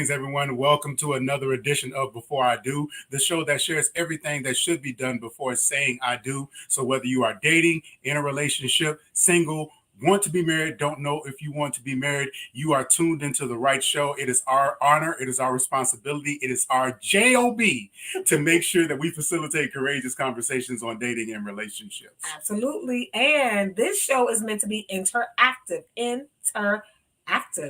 Greetings, everyone. Welcome to another edition of Before I Do, the show that shares everything that should be done before saying I do. So whether you are dating, in a relationship, single, want to be married, don't know if you want to be married, you are tuned into the right show. It is our honor. It is our responsibility. It is our job to make sure that we facilitate courageous conversations on dating and relationships. Absolutely. And this show is meant to be interactive.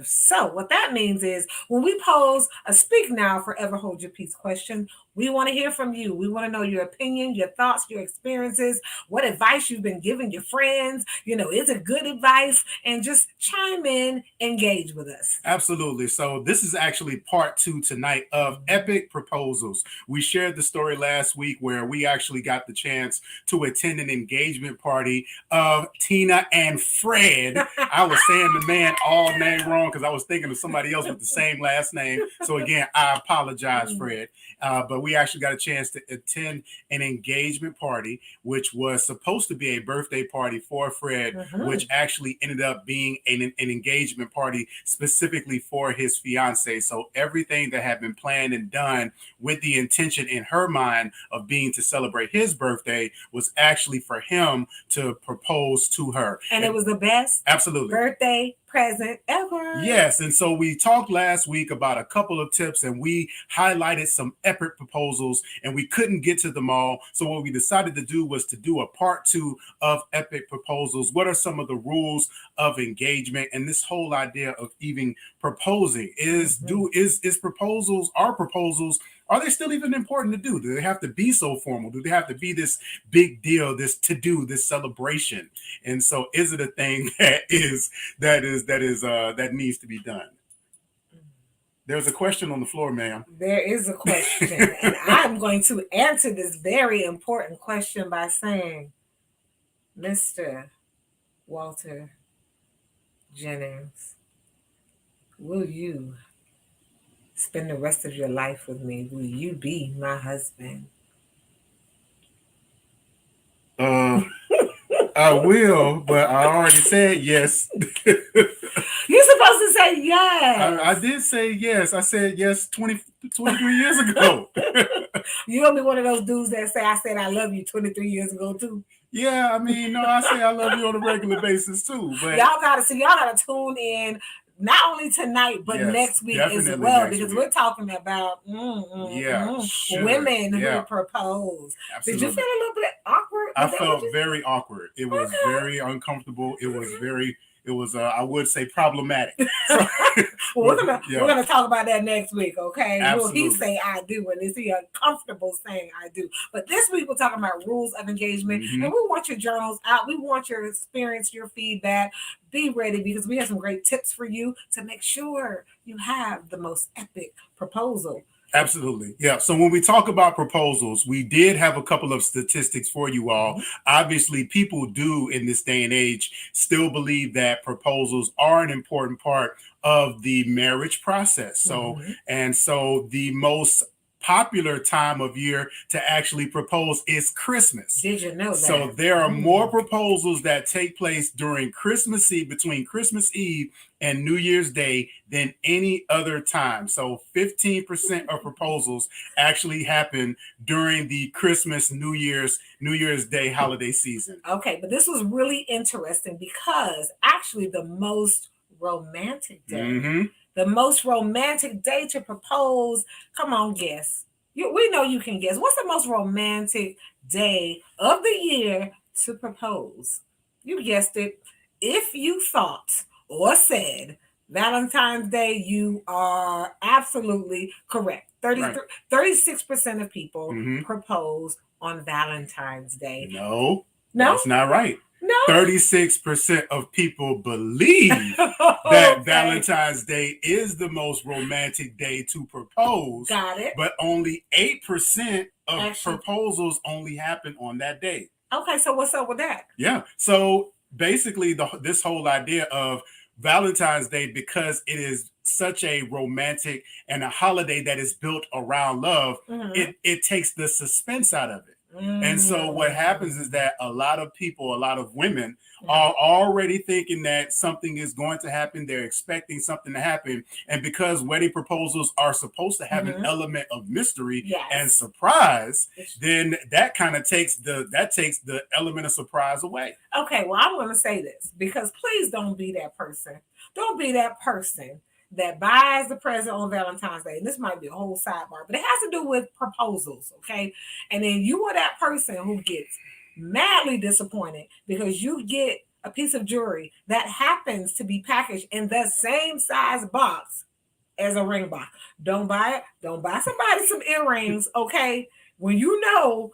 So what that means is when we pose a speak now, forever hold your peace question, we want to hear from you. We want to know your opinion, your thoughts, your experiences, what advice you've been giving your friends. Is it good advice? And just chime in, engage with us. Absolutely. So this is actually part 2 tonight of epic proposals. We shared the story last week where we actually got the chance to attend an engagement party of Tina and Fred. I was saying the man all name wrong because I was thinking of somebody else with the same last name. So again, I apologize, Fred. But we actually got a chance to attend an engagement party, which was supposed to be a birthday party for Fred, which actually ended up being an engagement party specifically for his fiance. So everything that had been planned and done with the intention in her mind of being to celebrate his birthday was actually for him to propose to her. And it was the best birthday present ever. Yes. And so we talked last week about a couple of tips and we highlighted some epic proposals and we couldn't get to them all. So what we decided to do was to do a part 2 of epic proposals. What are some of the rules of engagement and this whole idea of even proposing? Are they still even important to do? Do they have to be so formal? Do they have to be this big deal, this to-do, this celebration? And so is it a thing that needs to be done? There's a question on the floor, ma'am. There is a question. And I'm going to answer this very important question by saying, Mr. Walter Jennings, will you spend the rest of your life with me? Will you be my husband? I will, but I already said yes. You're supposed to say yes. I did say yes. I said yes 23 years ago. You gonna be one of those dudes that say, I said I love you 23 years ago too? Yeah, I mean, no, I say I love you on a regular basis too. But y'all gotta tune in. Not only tonight, but next week as well, because we're talking about women who propose. Absolutely. Did you feel a little bit awkward? I felt very awkward. It was very uncomfortable. It was I would say problematic. So, we're gonna talk about that next week, okay? Absolutely. Will he say I do, and is he uncomfortable saying I do? But this week we're talking about rules of engagement, and we want your journals out. We want your experience, your feedback. Be ready because we have some great tips for you to make sure you have the most epic proposal. Absolutely. Yeah. So when we talk about proposals, we did have a couple of statistics for you all. Obviously, people do in this day and age still believe that proposals are an important part of the marriage process. So the most popular time of year to actually propose is Christmas. Did you know that? So there are more proposals that take place during Christmas Eve, between Christmas Eve and New Year's Day than any other time. So 15% of proposals actually happen during the Christmas, New Year's Day holiday season. Okay, but this was really interesting because actually the most romantic day. The most romantic day to propose. Come on, guess. We know you can guess. What's the most romantic day of the year to propose? You guessed it. If you thought or said Valentine's Day, you are absolutely correct. 36% of people propose on Valentine's Day. No, that's not right. No. 36% of people believe that Valentine's Day is the most romantic day to propose. Got it. But only 8% of proposals only happen on that day. Okay, so what's up with that? Yeah. So basically this whole idea of Valentine's Day, because it is such a romantic and a holiday that is built around love, it takes the suspense out of it. And so what happens is that a lot of people, a lot of women are already thinking that something is going to happen. They're expecting something to happen. And because wedding proposals are supposed to have an element of mystery and surprise, then that kind of takes the element of surprise away. Okay, well, I'm going to say this because please don't be that person. Don't be that person that buys the present on Valentine's Day. And this might be a whole sidebar, but it has to do with proposals, okay? And then you are that person who gets madly disappointed because you get a piece of jewelry that happens to be packaged in the same size box as a ring box. Don't buy it. Don't buy somebody some earrings, okay? When you know,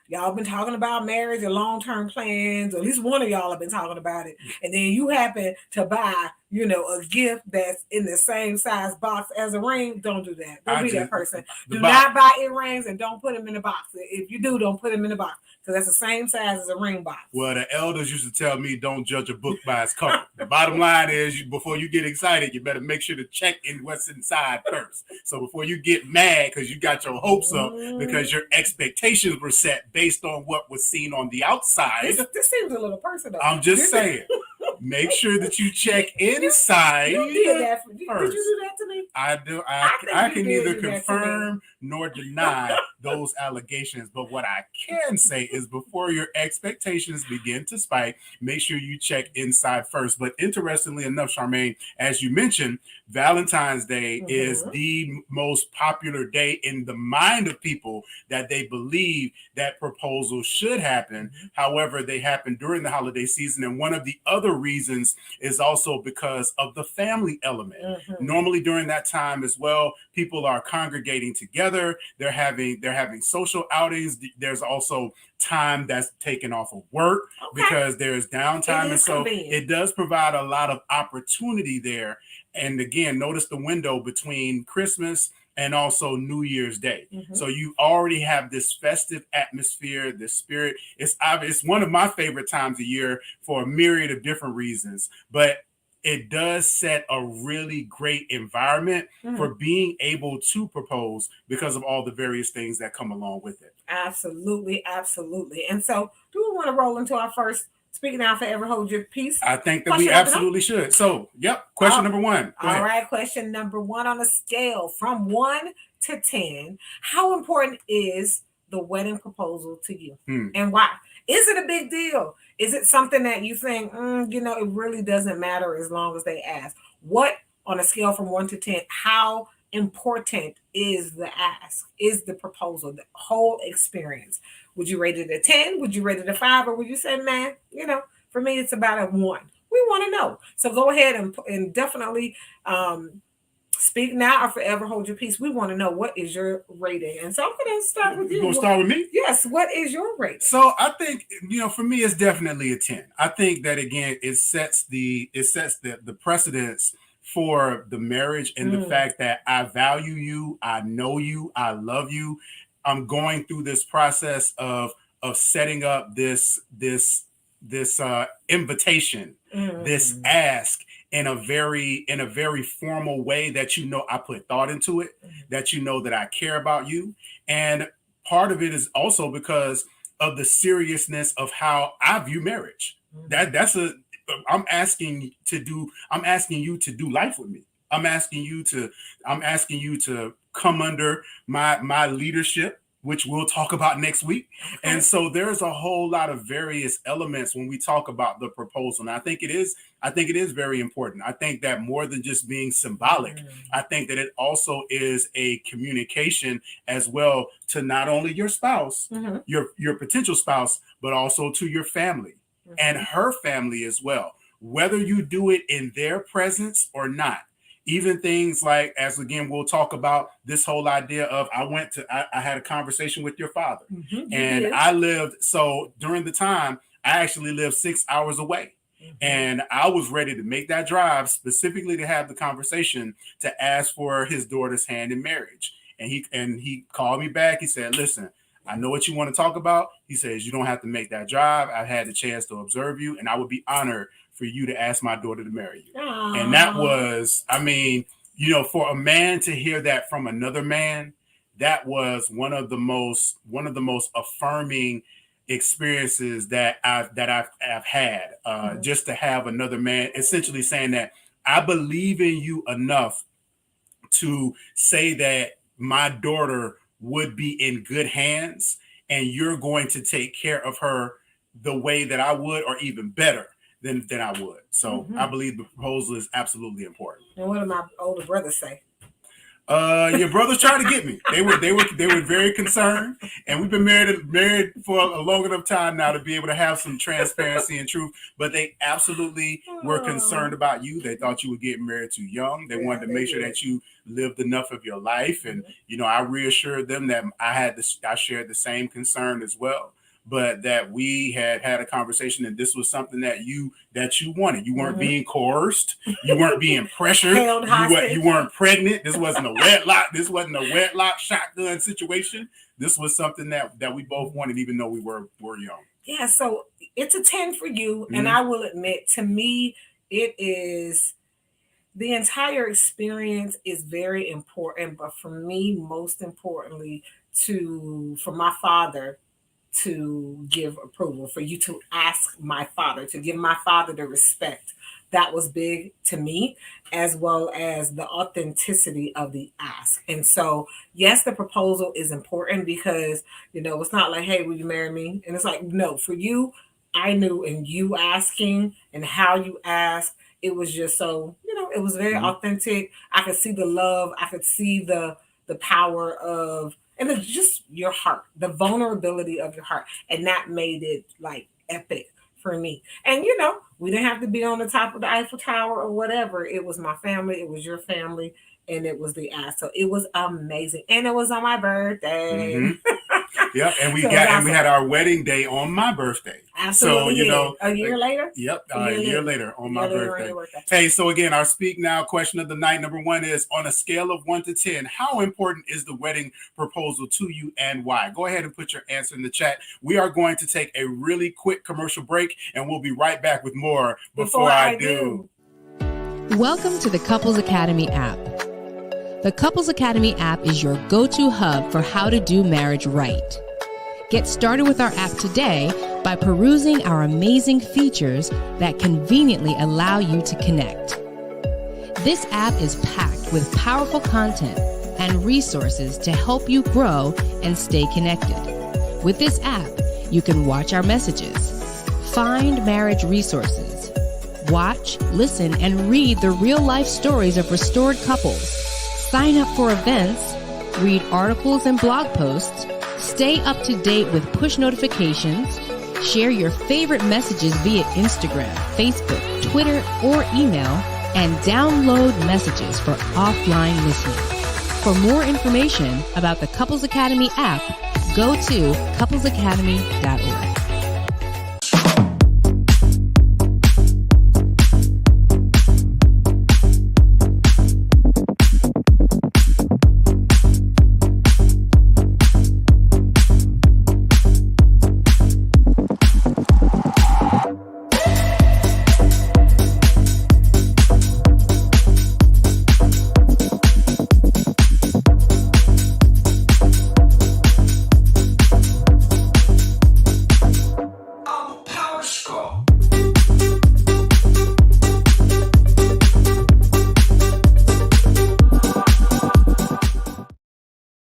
y'all been talking about marriage and long-term plans, or at least one of y'all have been talking about it, and then you happen to buy, a gift that's in the same size box as a ring. Don't do that. Don't be that person. Do not buy earrings and don't put them in a box. If you do, don't put them in a box because that's the same size as a ring box. Well, the elders used to tell me don't judge a book by its cover. The bottom line is before you get excited, you better make sure to check in what's inside first. So before you get mad because you got your hopes up because your expectations were set based on what was seen on the outside. This seems a little personal. I'm just saying. Make sure that you check inside. You did that for me. First. Did you do that to me? I do. I can neither confirm nor deny those allegations. But what I can say is before your expectations begin to spike, make sure you check inside first. But interestingly enough, Charmaine, as you mentioned, Valentine's Day is the most popular day in the mind of people that they believe that proposals should happen. However, they happen during the holiday season. And one of the other reasons is also because of the family element. Normally during that time as well, people are congregating together. They're having social outings. There's also time that's taken off of work because there's downtime. And so it does provide a lot of opportunity there. And again, notice the window between Christmas and also New Year's Day. So you already have this festive atmosphere, this spirit. It's one of my favorite times of year for a myriad of different reasons, but it does set a really great environment for being able to propose because of all the various things that come along with it. Absolutely, absolutely. And so do we want to roll into our first Speaking Now Forever Hold Your Peace? I think that we absolutely should. So, question number one. All right, question number one on a scale from 1 to 10. How important is the wedding proposal to you and why? Is it a big deal? Is it something that you think, it really doesn't matter as long as they ask? What, on a scale from 1 to 10, how important is the ask, is the proposal, the whole experience? Would you rate it a 10? Would you rate it a 5? Or would you say, man, for me, it's about a 1. We want to know. So go ahead and definitely speak now or forever hold your peace. We want to know what is your rating. And so I'm going to start with you. You going to start with me? Yes. What is your rating? So I think, for me, it's definitely a 10. I think that, again, it sets the precedence for the marriage and the fact that I value you, I know you, I love you. I'm going through this process of setting up this invitation, this ask in a very formal way that I put thought into it, that that I care about you. And part of it is also because of the seriousness of how I view marriage. I'm asking you to do life with me. I'm asking you to come under my leadership, which we'll talk about next week. Okay. And so there's a whole lot of various elements when we talk about the proposal. And I think it is very important. I think that more than just being symbolic, I think that it also is a communication as well to not only your spouse, your potential spouse, but also to your family and her family as well, whether you do it in their presence or not. Even things like, as again, we'll talk about this whole idea of I had a conversation with your father and I lived. So during the time, I actually lived 6 hours away and I was ready to make that drive specifically to have the conversation to ask for his daughter's hand in marriage. And he called me back. He said, listen, I know what you want to talk about. He says, you don't have to make that drive. I've had the chance to observe you and I would be honored for you to ask my daughter to marry you. Aww. And that was, for a man to hear that from another man, that was one of the most affirming experiences that I've had. Just to have another man essentially saying that I believe in you enough to say that my daughter would be in good hands and you're going to take care of her the way that I would, or even better than I would. So I believe the proposal is absolutely important. And what did my older brothers say? Your brothers tried to get me. They were very concerned, and we've been married for a long enough time now to be able to have some transparency and truth. But they absolutely were concerned about you. They thought you were getting married too young. They wanted to make sure that you lived enough of your life, and I reassured them that I shared the same concern as well. But that we had a conversation, and this was something that you wanted. You weren't being coerced. You weren't being pressured. You weren't pregnant. This wasn't a wedlock. This wasn't a wedlock shotgun situation. This was something that we both wanted, even though we were young. Yeah. So it's a 10 for you, and I will admit, to me, it is. The entire experience is very important, but for me, most importantly, for my father to give approval, for you to ask my father, to give my father the respect. That was big to me, as well as the authenticity of the ask. And so, yes, the proposal is important because, it's not like, hey, will you marry me? And it's like, no, for you, I knew in you asking and how you asked, it was just so, it was very authentic. I could see the love. I could see the power of, and it's just your heart, the vulnerability of your heart. And that made it like epic for me. And, we didn't have to be on the top of the Eiffel Tower or whatever. It was my family. It was your family. And it was the ask. So it was amazing. And it was on my birthday. Yeah, and we had our wedding day on my birthday. Absolutely. So, a year later? Yep, a year later on my birthday. Hey, so again, our Speak Now question of the night, number 1 is, on a scale of 1 to 10, how important is the wedding proposal to you and why? Go ahead and put your answer in the chat. We are going to take a really quick commercial break, and we'll be right back with more Before I Do. Welcome to the Couples Academy app. The Couples Academy app is your go-to hub for how to do marriage right. Get started with our app today by perusing our amazing features that conveniently allow you to connect. This app is packed with powerful content and resources to help you grow and stay connected. With this app, you can watch our messages, find marriage resources, watch, listen, and read the real-life stories of restored couples, sign up for events, read articles and blog posts, stay up to date with push notifications, share your favorite messages via Instagram, Facebook, Twitter, or email, and download messages for offline listening. For more information about the Couples Academy app, go to couplesacademy.org.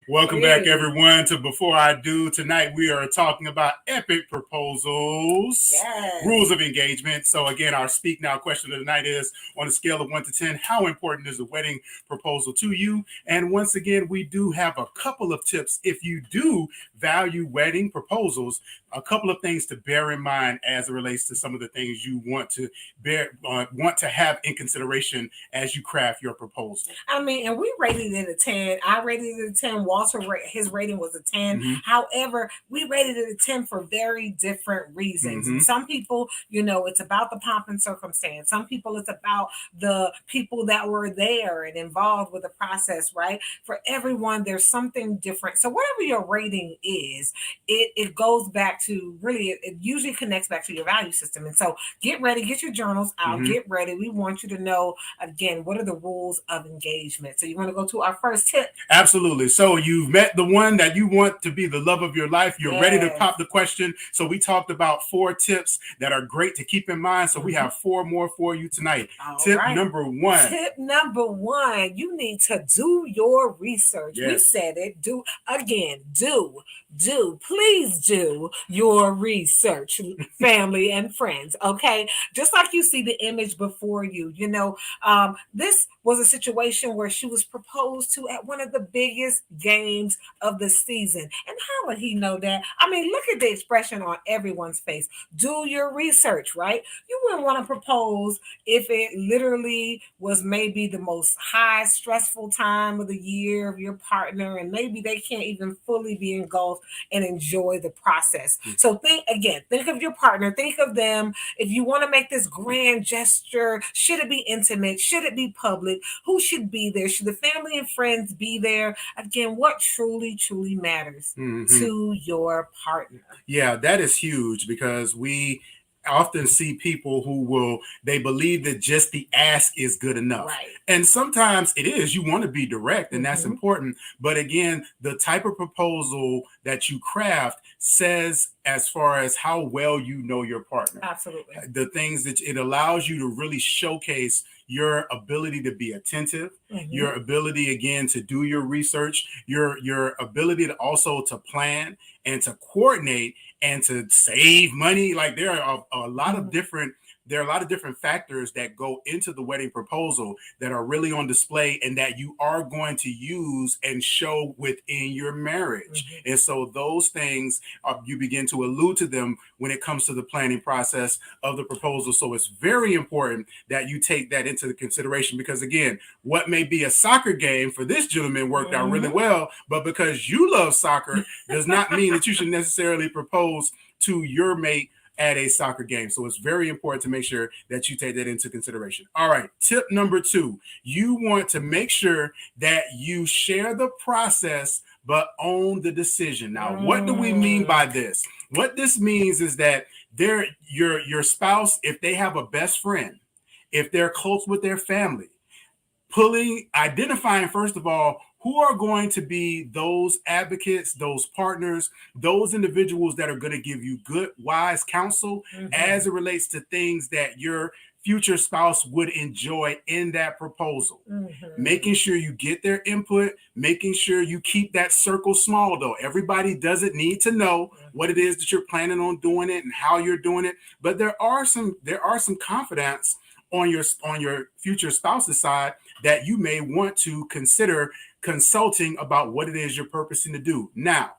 Welcome back, everyone, to Before I Do. Tonight, we are talking about epic proposals, rules of engagement. So again, our Speak Now question of the night is, on a scale of 1 to 10, how important is the wedding proposal to you? And once again, we do have a couple of tips. If you do value wedding proposals, a couple of things to bear in mind as it relates to some of the things you want to have in consideration as you craft your proposal. I mean, and we rated it a 10. I rated it a 10. Walter, his rating was a 10. Mm-hmm. However, we rated it a 10 for very different reasons. Mm-hmm. And some people, it's about the pomp and circumstance. Some people, it's about the people that were there and involved with the process, right? For everyone, there's something different. So whatever your rating is, it goes back to really, it usually connects back to your value system. And so get ready, get your journals out, mm-hmm. Get ready. We want you to know, again, what are the rules of engagement? So you want to go to our first tip? Absolutely. So you've met the one that you want to be the love of your life. You're ready to Yes. pop the question. So we talked about 4 tips that are great to keep in mind. So we have 4 more for you tonight. All Tip right. number 1. Tip number 1, you need to do your research. Yes. We said it. Do please do your research, family and friends. Okay, just like you see the image before you. You know, this was a situation where she was proposed to at one of the biggest games of the season. And how would he know that? I mean, look at the expression on everyone's face. Do your research, right? You wouldn't want to propose if it literally was maybe the most high stressful time of the year of your partner, and maybe they can't even fully be engulfed and enjoy the process. So think of your partner, think of them. If you want to make this grand gesture, should it be intimate? Should it be public? Who should be there? Should the family and friends be there? Again, what truly matters to your partner? Yeah, that is huge, because we often see people who they believe that just the ask is good enough. Right. And sometimes it is. You want to be direct, and that's important. But again, the type of proposal that you craft says as far as how well you know your partner. Absolutely. The things that it allows you to really showcase your ability to be attentive, your ability, again, to do your research, your ability to also to plan and to coordinate and to save money. Like there are a lot of different factors that go into the wedding proposal that are really on display and that you are going to use and show within your marriage. And so those things, you begin to allude to them when it comes to the planning process of the proposal. So it's very important that you take that into consideration, because again, what may be a soccer game for this gentleman worked out really well, but because you love soccer does not mean that you should necessarily propose to your mate at a soccer game. So it's very important to make sure that you take that into consideration. All right. Tip number 2, you want to make sure that you share the process, but own the decision. Now, what do we mean by this? What this means is that your spouse, if they have a best friend, if they're close with their family, identifying, first of all, who are going to be those advocates, those partners, those individuals that are going to give you good, wise counsel as it relates to things that your future spouse would enjoy in that proposal. Making sure you get their input, making sure you keep that circle small, though. Everybody doesn't need to know what it is that you're planning on doing it and how you're doing it. But there are some confidants on your future spouse's side that you may want to consider consulting about what it is you're purposing to do. Now,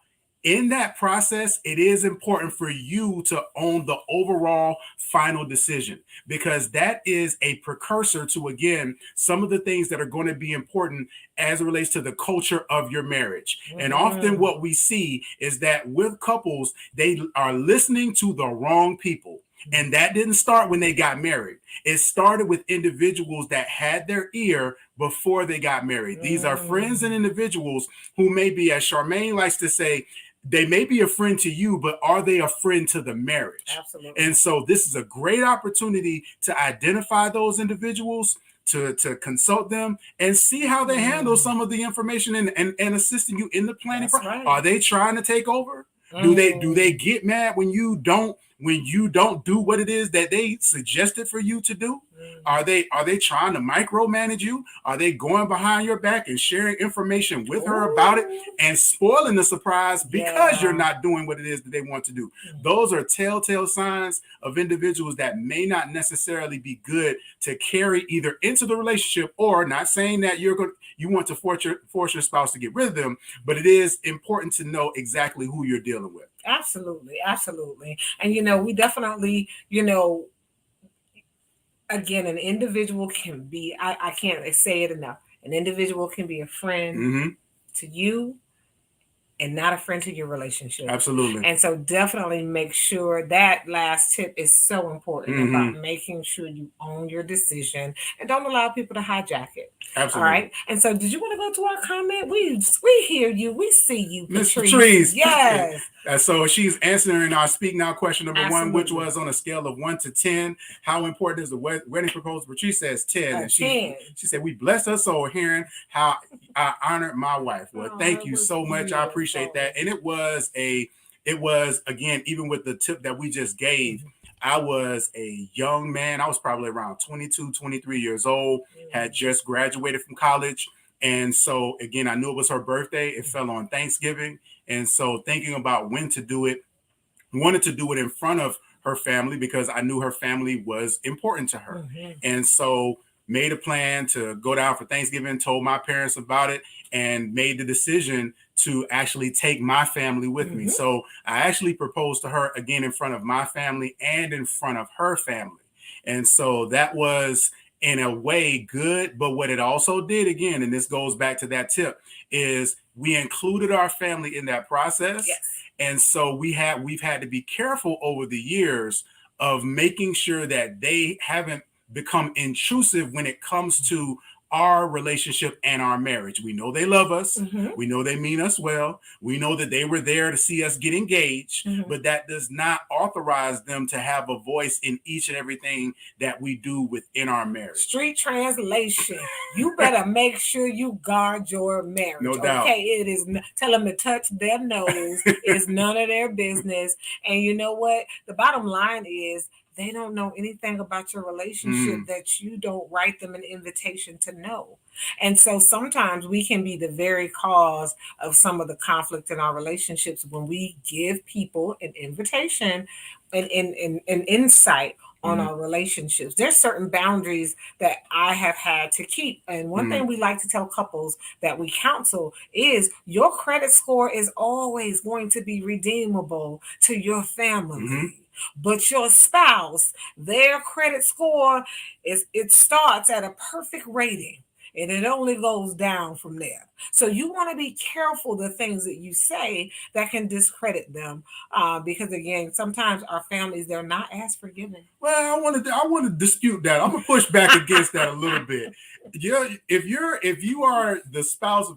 in that process, it is important for you to own the overall final decision, because that is a precursor to, again, some of the things that are going to be important as it relates to the culture of your marriage. And often what we see is that with couples, they are listening to the wrong people. And that didn't start when they got married. It started with individuals that had their ear before they got married. These are friends and individuals who may be, as Charmaine likes to say, they may be a friend to you, but are they a friend to the marriage? Absolutely. And so this is a great opportunity to identify those individuals, to consult them and see how they handle some of the information and assisting you in the planning process. Right. Are they trying to take over? Do they get mad when you don't do what it is that they suggested for you to do? Are they trying to micromanage you? Are they going behind your back and sharing information with her about it and spoiling the surprise because you're not doing what it is that they want to do? Those are telltale signs of individuals that may not necessarily be good to carry either into the relationship, or not saying that you want to force your spouse to get rid of them, but it is important to know exactly who you're dealing with. Absolutely. And, we definitely, again, an individual can be, I can't say it enough. An individual can be a friend to you and not a friend to your relationship. Absolutely. And so definitely make sure that last tip is so important about making sure you own your decision and don't allow people to hijack it. Absolutely. All right. And so did you want to go to our comment? We hear you. We see you, Mr. Trees. Yes. So she's answering our Speak Now question number Absolutely. 1, which was on a scale of 1 to 10. How important is the wedding proposal? Patrice says 10. And 10. She said, we blessed her soul hearing how I honored my wife. Well, thank you so much. Beautiful. I appreciate that. And it was, again, even with the tip that we just gave, I was a young man. I was probably around 22, 23 years old, had just graduated from college. And so, again, I knew it was her birthday. It fell on Thanksgiving. And so thinking about when to do it, wanted to do it in front of her family because I knew her family was important to her. And so made a plan to go down for Thanksgiving, told my parents about it, and made the decision to actually take my family with me. So I actually proposed to her again in front of my family and in front of her family. And so that was in a way good, but what it also did, again, and this goes back to that tip, is we included our family in that process. Yes. And so we've had to be careful over the years of making sure that they haven't become intrusive when it comes to our relationship and our marriage. We know they love us. We know they mean us well. We know that they were there to see us get engaged, but that does not authorize them to have a voice in each and everything that we do within our marriage. Street translation. You better make sure you guard your marriage. No doubt. Okay, it is. Tell them to touch their nose. It's none of their business. And you know what? The bottom line is, they don't know anything about your relationship that you don't write them an invitation to know. And so sometimes we can be the very cause of some of the conflict in our relationships when we give people an invitation and insight on our relationships. There's certain boundaries that I have had to keep. And one thing we like to tell couples that we counsel is your credit score is always going to be redeemable to your family. But your spouse, their credit score it starts at a perfect rating and it only goes down from there. So you want to be careful the things that you say that can discredit them, because again, sometimes our families, they're not as forgiving. Well, I want to dispute that. I'm gonna push back against that a little bit. Yeah, if you are the spouse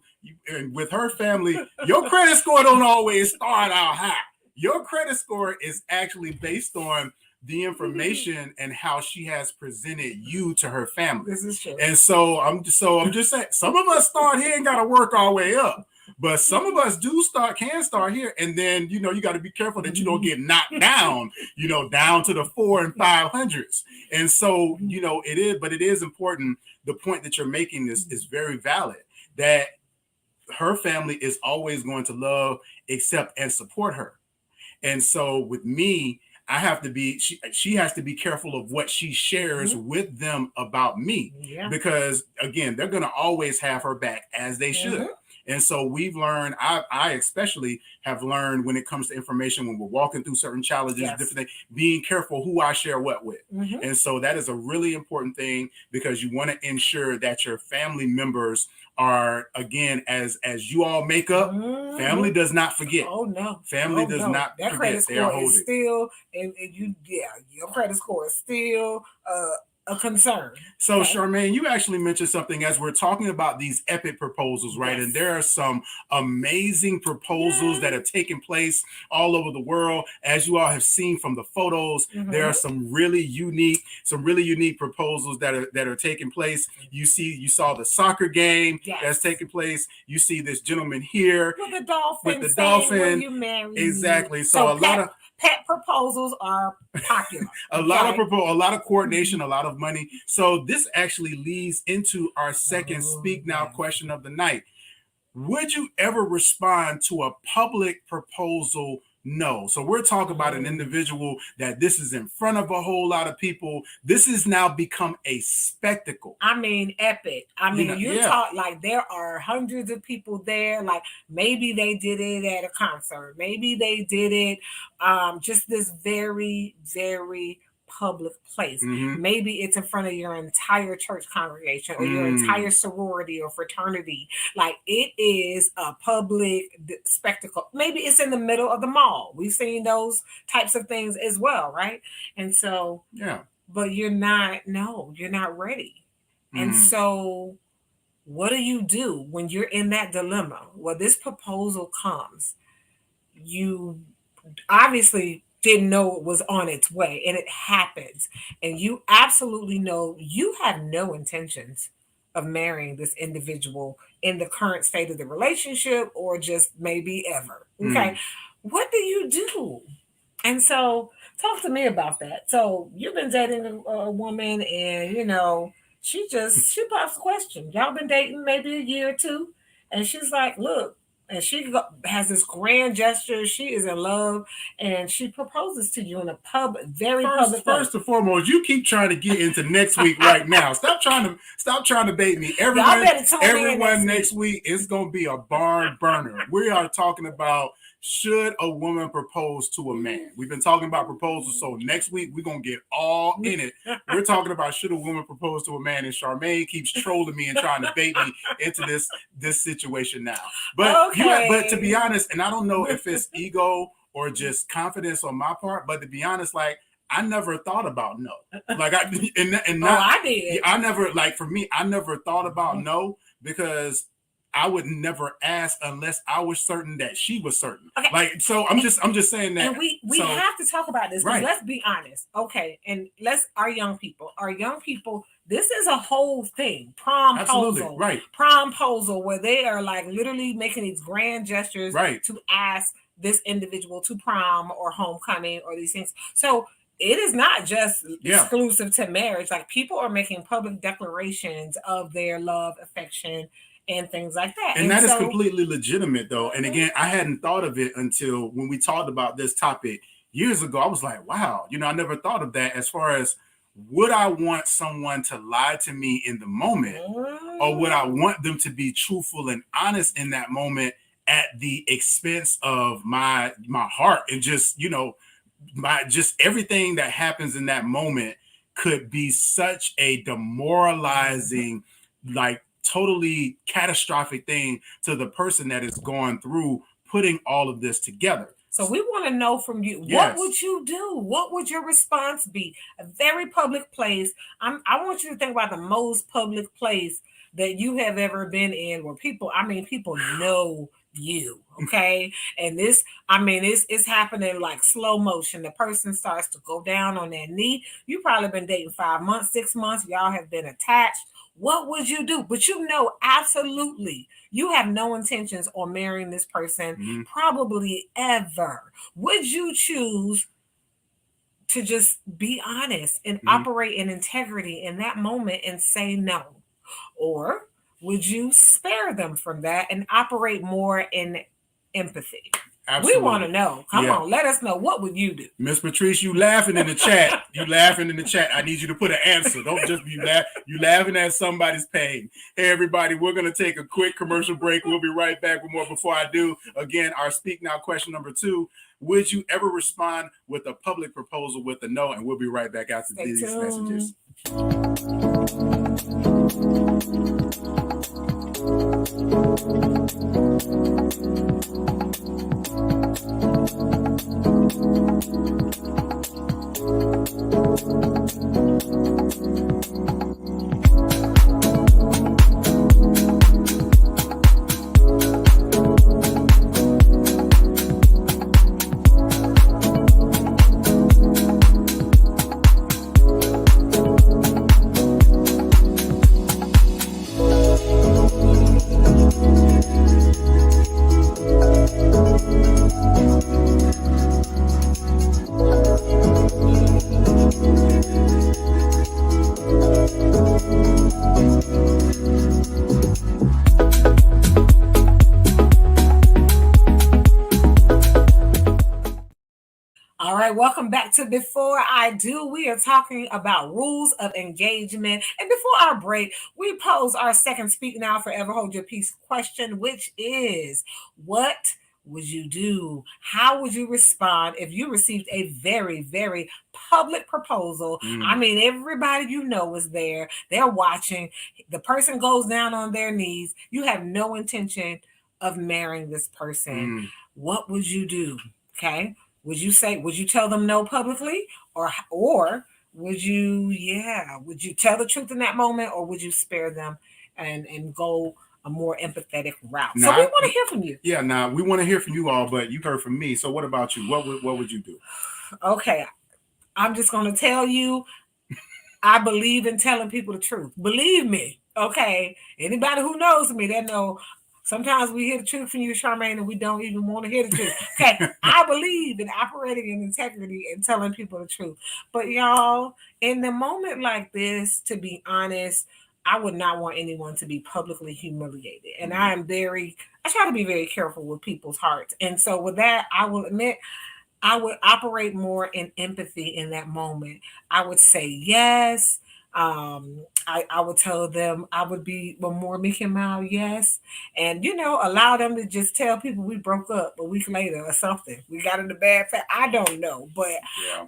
and with her family, your credit score don't always start out high. Your credit score is actually based on the information and how she has presented you to her family. This is true. And so I'm just saying, some of us start here and got to work our way up, but some of us can start here, and then you got to be careful that you don't get knocked down, down to the 400 and 500s. And so it is important. The point that you're making is very valid. That her family is always going to love, accept, and support her. And so with me, I have to be, she has to be careful of what she shares with them about me, because again, they're going to always have her back, as they should. And so we've learned, I especially have learned when it comes to information, when we're walking through certain challenges, different things, being careful who I share what with. And so that is a really important thing, because you want to ensure that your family members are, again, as you all make up, family does not forget. Oh no, family does not that forget. Credit score is still, and your credit score is still a concern. So Charmaine, you actually mentioned something as we're talking about these epic proposals, right? And there are some amazing proposals that have taken place all over the world. As you all have seen from the photos, there are some really unique proposals that are taking place. You saw the soccer game that's taking place. You see this gentleman here with the dolphin. Will you marry exactly. Me? So a lot of pet proposals are popular. a lot of coordination, a lot of money. So this actually leads into our second Speak Now question of the night. Would you ever respond to a public proposal? No. So we're talking about an individual that this is in front of a whole lot of people. This has now become a spectacle. I mean, epic. I mean, you talk like there are hundreds of people there. Like maybe they did it at a concert. Maybe they did it just this very, very public place. Maybe it's in front of your entire church congregation or your entire sorority or fraternity. Like it is a public spectacle. Maybe it's in the middle of the mall. We've seen those types of things as well, right? And so, but you're not ready. And so what do you do when you're in that dilemma? Well, this proposal comes. You obviously didn't know it was on its way, and it happens, and you absolutely know you have no intentions of marrying this individual in the current state of the relationship, or just maybe ever. Okay. What do you do? And so talk to me about that. So you've been dating a woman, and she pops a question. Y'all been dating maybe a year or two, and she's like, look, and has this grand gesture. She is in love, and she proposes to you in a very public. First and foremost, you keep trying to get into next week right now. Stop trying to bait me. Everyone next week is gonna be a barn burner. We are talking about, should a woman propose to a man? We've been talking about proposals, so next week we're going to get all in it. We're talking about, should a woman propose to a man, and Charmaine keeps trolling me and trying to bait me into this situation now. But okay. But to be honest, and I don't know if it's ego or just confidence on my part, but to be honest, like, I never thought about no. Like, I did. I never, like, for me, I never thought about no, because I would never ask unless I was certain that she was certain. Okay. Like, so I'm just saying that. And we have to talk about this, because let's be honest. Okay. And our young people, this is a whole thing. Promposal. Right. Promposal, where they are like literally making these grand gestures to ask this individual to prom or homecoming or these things. So it is not just exclusive to marriage. Like, people are making public declarations of their love, affection, and things like that. And that is completely legitimate, though. And again, I hadn't thought of it until when we talked about this topic years ago. I was like, wow, I never thought of that, as far as, would I want someone to lie to me in the moment, or would I want them to be truthful and honest in that moment at the expense of my heart, and just, just everything that happens in that moment could be such a demoralizing, like, totally catastrophic thing to the person that is going through putting all of this together. So we want to know from you, what would you do? What would your response be? A very public place. I want you to think about the most public place that you have ever been in, where people know you, okay? And it's happening like slow motion. The person starts to go down on their knee. You probably been dating 5 months, 6 months. Y'all have been attached. What would you do? But absolutely, you have no intentions on marrying this person, probably ever. Would you choose to just be honest and operate in integrity in that moment and say no? Or would you spare them from that and operate more in empathy? Absolutely. We want to know. Come on, let us know. What would you do? Miss Patrice, you laughing in the chat. I need you to put an answer. Don't just be you laughing at somebody's pain. Hey, everybody, we're going to take a quick commercial break. We'll be right back with more. Before I do, again, our Speak Now question number 2. Would you ever respond with a public proposal with a no? And we'll be right back after these messages. Welcome back to Before I Do. We are talking about rules of engagement. And before our break, we pose our second Speak Now Forever Hold Your Peace question, which is, what would you do? How would you respond if you received a very, very public proposal? Everybody is there. They're watching. The person goes down on their knees. You have no intention of marrying this person. What would you do? Okay. Would you tell them no publicly, or would you tell the truth in that moment, or would you spare them and go a more empathetic route. Now, so we want to hear from you. Yeah, now we want to hear from you all, but you heard from me. So what about you? What would you do? Okay, I'm just going to tell you, I believe in telling people the truth. Believe me. Okay. Anybody who knows me, they know sometimes we hear the truth from you, Charmaine, and we don't even want to hear the truth. Okay. I believe in operating in integrity and telling people the truth. But y'all, in the moment like this, to be honest, I would not want anyone to be publicly humiliated. And I try to be very careful with people's hearts. And so with that, I will admit, I would operate more in empathy in that moment. I would say yes. I would tell them I would be more meek and mild, yes. And, allow them to just tell people we broke up a week later or something. We got in a bad fight. I don't know. But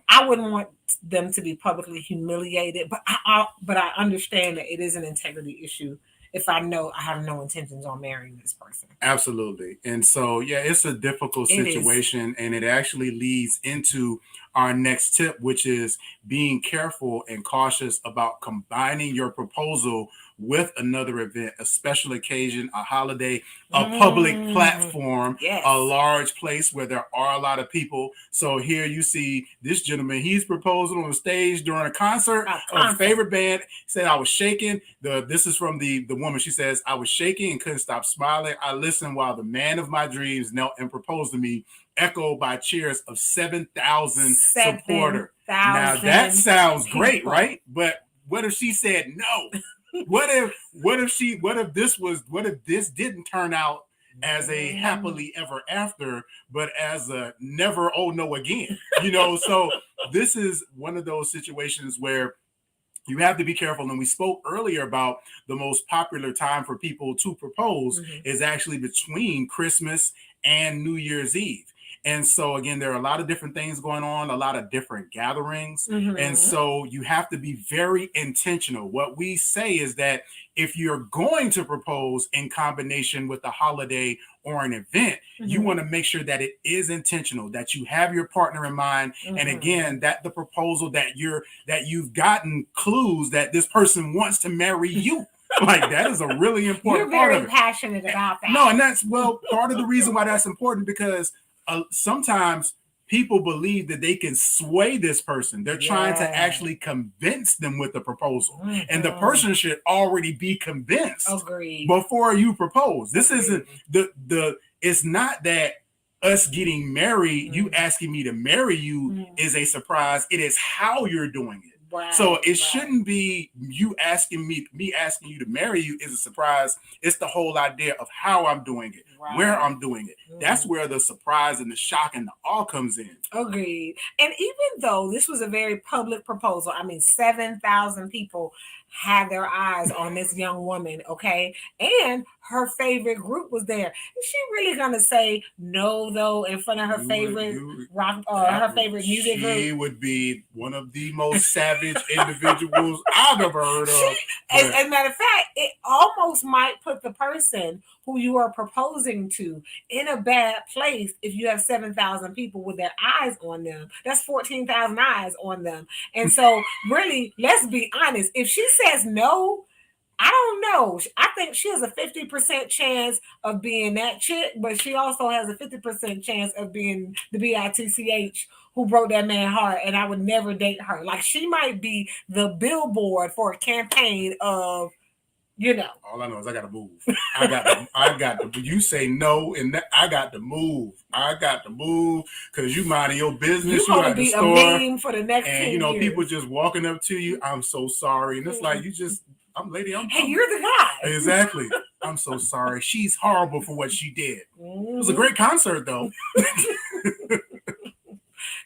I wouldn't want them to be publicly humiliated. But I understand that it is an integrity issue if I know I have no intentions on marrying this person. Absolutely. And so, it's a difficult situation, and it actually leads into our next tip, which is being careful and cautious about combining your proposal with another event, a special occasion, a holiday, a public platform, a large place where there are a lot of people. So here you see this gentleman, he's proposing on the stage during a concert of his favorite band. He said, I was shaking. This is from the woman. She says, I was shaking and couldn't stop smiling. I listened while the man of my dreams knelt and proposed to me, echoed by cheers of 7,000 supporters. Now that sounds great, right? But what if she said no? What if this didn't turn out as a happily ever after, but as a never, oh no again? So this is one of those situations where you have to be careful. And we spoke earlier about the most popular time for people to propose is actually between Christmas and New Year's Eve. And so, again, there are a lot of different things going on, a lot of different gatherings. And so you have to be very intentional. What we say is that if you're going to propose in combination with a holiday or an event, you want to make sure that it is intentional, that you have your partner in mind. And again, that the proposal that you've gotten clues that this person wants to marry you. Like, that is a really important part of it. You're very passionate about that. No, and that's, part of the reason why that's important, because sometimes people believe that they can sway this person. They're trying to actually convince them with the proposal. And the person should already be convinced before you propose. This isn't it's not that us getting married, you asking me to marry you is a surprise. It is how you're doing it. So it shouldn't be you asking me asking you to marry you is a surprise. It's the whole idea of how I'm doing it, where I'm doing it. That's where the surprise and the shock and the awe comes in. Agreed. And even though this was a very public proposal, 7,000 people had their eyes on this young woman, okay? And her favorite group was there. Is she really gonna say no, though, in front of her favorite rock or her favorite music group? She would be one of the most savage individuals I've ever heard of. As a matter of fact, it almost might put the person who you are proposing to in a bad place if you have 7,000 people with their eyes on them. That's 14,000 eyes on them. And so really, let's be honest. If she says no, I don't know. I think she has a 50% chance of being that chick, but she also has a 50% chance of being the bitch who broke that man's heart, and I would never date her. Like, she might be the billboard for a campaign of, All I know is I got to move. I got to. You say no, and I got to move. I got to move because you minding your business. You want to be a meme for the next 10 years. People just walking up to you. I'm so sorry, and it's like you just. Hey, you're the guy. Exactly. I'm so sorry. She's horrible for what she did. It was a great concert, though.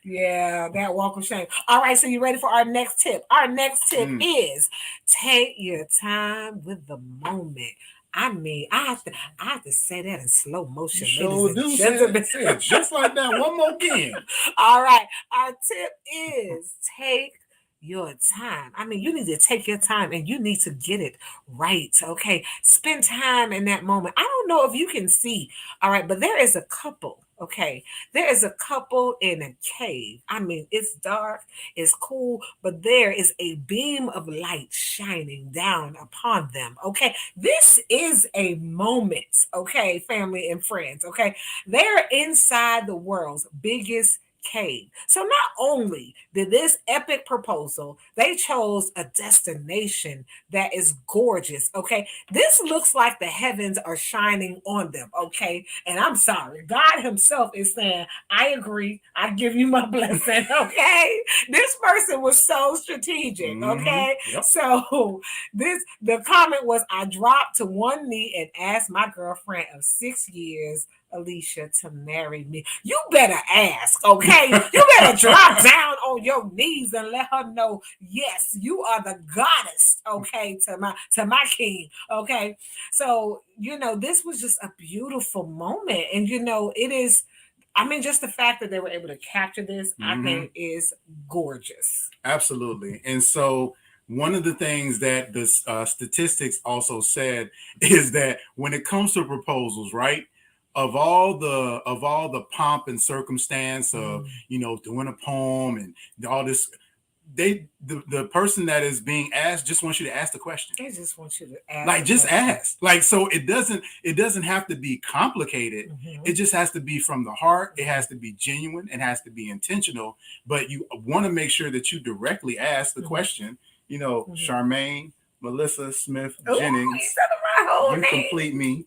Yeah, that walk of shame. All right, so you ready for our next tip? Our next tip is take your time with the moment. I have to say that in slow motion. Sure do. Say it just like that. One more again. All right. Our tip is take your time. You need to take your time and you need to get it right. Okay. Spend time in that moment. I don't know if you can see. All right. But there is a couple. Okay, there is a couple in a cave. I mean, it's dark, it's cool, but there is a beam of light shining down upon them. Okay, this is a moment. Okay, family and friends. Okay, they're inside the world's biggest cave. So not only did this epic proposal, they chose a destination that is gorgeous. Okay, this looks like the heavens are shining on them. Okay, and I'm sorry, God Himself is saying, I agree, I give you my blessing. Okay, this person was so strategic. Okay, Yep. so the comment was, I dropped to one knee and asked my girlfriend of 6 years, Alicia, to marry me. You better ask, okay? You better drop down on your knees and let her know, yes, you are the goddess, okay, to my king, okay? So, this was just a beautiful moment. And it is, I mean, just the fact that they were able to capture this, I think is gorgeous. Absolutely. And so one of the things that the statistics also said is that when it comes to proposals, right? Of all the pomp and circumstance of doing a poem and all this, the person that is being asked just wants you to ask the question. They just want you to ask, like, just ask. Like, so it doesn't have to be complicated. It just has to be from the heart. It has to be genuine. It has to be intentional. But you want to make sure that you directly ask the question. Charmaine, Melissa Smith Jennings, you complete me.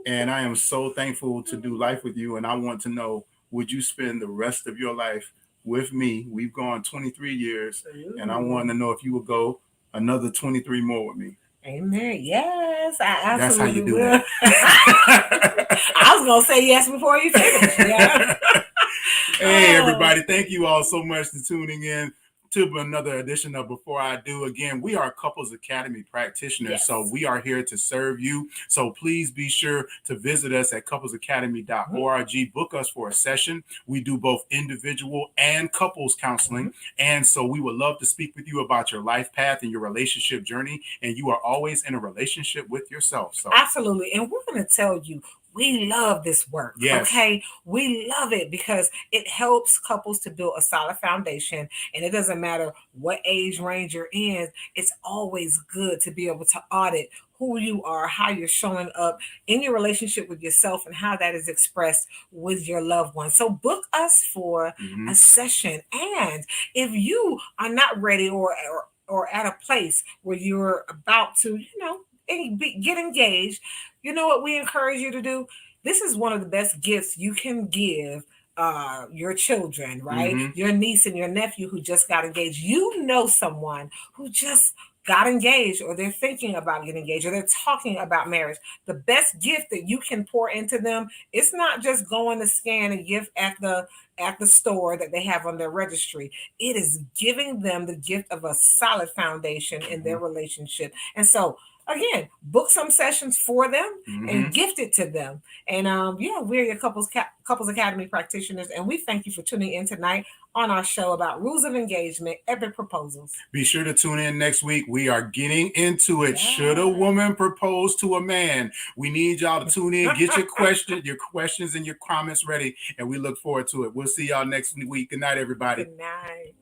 And I am so thankful to do life with you. And I want to know, would you spend the rest of your life with me? We've gone 23 years. And I want to know if you would go another 23 more with me. Amen. Yes, I absolutely That's how you do will. that. I was going to say yes before you finish. Yeah. Hey, everybody. Thank you all so much for tuning in to another edition of Before I Do. Again, we are Couples Academy practitioners, Yes. so we are here to serve you. So please be sure to visit us at couplesacademy.org. Book us for a session. We do both individual and couples counseling. And so we would love to speak with you about your life path and your relationship journey. And you are always in a relationship with yourself. So Absolutely. And we're going to tell you, we love this work. Yes. Okay. We love it because it helps couples to build a solid foundation. And it doesn't matter what age range you're in, it's always good to be able to audit who you are, how you're showing up in your relationship with yourself, and how that is expressed with your loved one. So book us for a session. And if you are not ready or at a place where you're about to, get engaged, you know what we encourage you to do? This is one of the best gifts you can give your children, right? Your niece and your nephew who just got engaged. You know someone who just got engaged, or they're thinking about getting engaged, or they're talking about marriage. The best gift that you can pour into them, it's not just going to scan a gift at the store that they have on their registry. It is giving them the gift of a solid foundation in their relationship. And so again, book some sessions for them and gift it to them. And we're your Couples Academy practitioners, and we thank you for tuning in tonight on our show about rules of engagement, epic proposals. Be sure to tune in next week. We are getting into it. Yeah. Should a woman propose to a man? We need y'all to tune in. Get your questions and your comments ready, and we look forward to it. We'll see y'all next week. Good night, everybody. Good night.